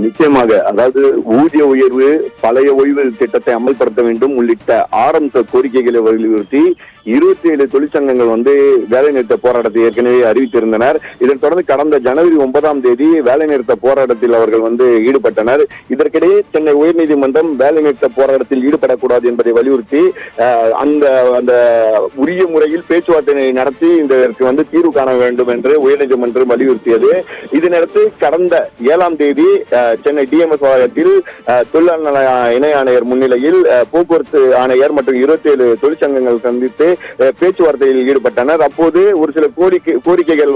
நிச்சயமாக. அதாவது ஊதிய உயர்வு, பழைய ஓய்வு திட்டத்தை அமல்படுத்த வேண்டும் உள்ளிட்ட ஆரம்ப கோரிக்கைகளை வலியுறுத்தி 27 தொழிற்சங்கங்கள் வேலைநிறுத்த போராட்டத்தை ஏற்கனவே அறிவித்திருந்தனர். இதனைத் தொடர்ந்து கடந்த ஜனவரி 9ஆம் தேதி வேலைநிறுத்த போராட்டத்தில் அவர்கள் ஈடுபட்டனர். இதற்கிடையே சென்னை உயர்நீதிமன்றம் வேலைநிறுத்த போராட்டத்தில் ஈடுபடக்கூடாது என்பதை வலியுறுத்தி அந்த அந்த உரிய முறையில் பேச்சுவார்த்தை நடத்தி இதற்கு தீர்வு காண வேண்டும் என்று உயர்நீதிமன்றம் வலியுறுத்தியது. இதனையடுத்து கடந்த 7ஆம் தேதி சென்னை டிஎம்எஸ் வளாகத்தில் தொழிலாளர் நல இணை ஆணையர் முன்னிலையில் போக்குவரத்து ஆணையர் மற்றும் 27 தொழிற்சங்கங்கள் சந்தித்து பேச்சுவார்த்தையில் ஈடுபட்டனர். அப்போது ஒரு சில கோரிக்கைகள்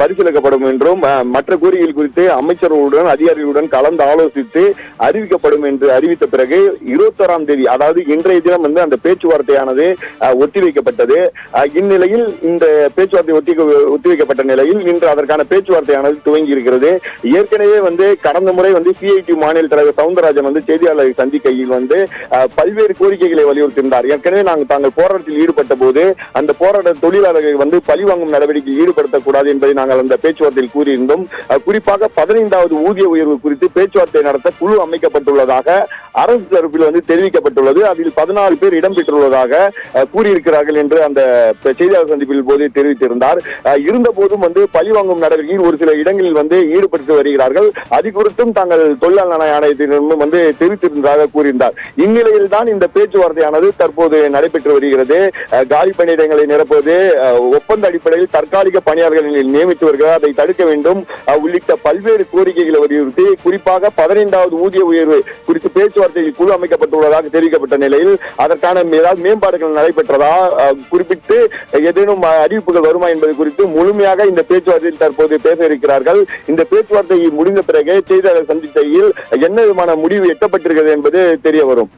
பரிசீலிக்கப்படும் என்றும் மற்ற கோரிக்கைகள் குறித்து அமைச்சர்களுடன் அதிகாரிகளுடன் கலந்து ஆலோசித்து அறிவிக்கப்படும் என்று அறிவித்த பிறகு 21ஆம் தேதி, அதாவது இன்றைய தினம் அந்த பேச்சுவார்த்தையானது ஒத்திவைக்கப்பட்டது. இந்நிலையில் இந்த பேச்சுவார்த்தை ஒத்திவைக்கப்பட்ட நிலையில் இன்று அதற்கான பேச்சுவார்த்தையானது துவங்கி இருக்கிறது. ஏற்கனவே கடந்த முறை சிஐடி மாநில தலைவர் சவுந்தரராஜன் செய்தியாளர்களை சந்திக்கையில் பல்வேறு கோரிக்கைகளை வலியுறுத்தியிருந்தார். ஏற்கனவே தாங்கள் போராட்டத்தில் ஈடுபட்ட போது அந்த போராட்ட தொழிலாளர்கள் பழிவாங்கும் நடவடிக்கையில் ஈடுபடுத்தக்கூடாது என்பதை நாங்கள் அந்த பேச்சுவார்த்தையில் கூறியிருந்தோம். குறிப்பாக 15வது ஊதிய உயர்வு குறித்து பேச்சுவார்த்தை நடத்த குழு அமைக்கப்பட்டுள்ளதாக அரசு தரப்பில் தெரிவிக்கப்பட்டுள்ளது. அதில் 14 பேர் இடம்பெற்றுள்ளதாக கூறியிருக்கிறார்கள் என்று அந்த செய்தியாளர் சந்திப்பில் போது தெரிவித்திருந்தார். இருந்த போதும் பழிவாங்கும் நடவடிக்கையில் ஒரு சில இடங்களில் ஈடுபட்டு வருகிறார்கள். அது குறித்தும் தாங்கள் தொழிலாளர் நல ஆணையத்தினரும் தெரிவித்திருந்ததாக கூறியிருந்தார். இந்நிலையில் தான் இந்த பேச்சுவார்த்தையானது தற்போது நடைபெற்று வருகிறது. காலி பணியிடங்களை நிரப்புவது, ஒப்பந்த அடிப்படையில் தற்காலிக பணியாளர்களை நியமித்து வருகிறார், அதை தடுக்க வேண்டும் உள்ளிட்ட பல்வேறு கோரிக்கைகளை வலியுறுத்தி குறிப்பாக 15வது ஊதிய உயர்வு குறித்து பேச்சுவார்த்தையில் குழு அமைக்கப்பட்டுள்ளதாக தெரிவிக்கப்பட்ட நிலையில் அதற்கான ஏதாவது மேம்பாடுகள் நடைபெற்றதா, குறிப்பிட்டு ஏதேனும் அறிவிப்புகள் வருமா என்பது குறித்து முழுமையாக இந்த பேச்சுவார்த்தையில் தற்போது பேச இருக்கிறார்கள். இந்த பேச்சுவார்த்தை முடிந்த பிறகு செய்தியாளர் சந்திக்கையில் என்ன விதமான முடிவு எட்டப்பட்டிருக்கிறது என்பது தெரிய வரும்.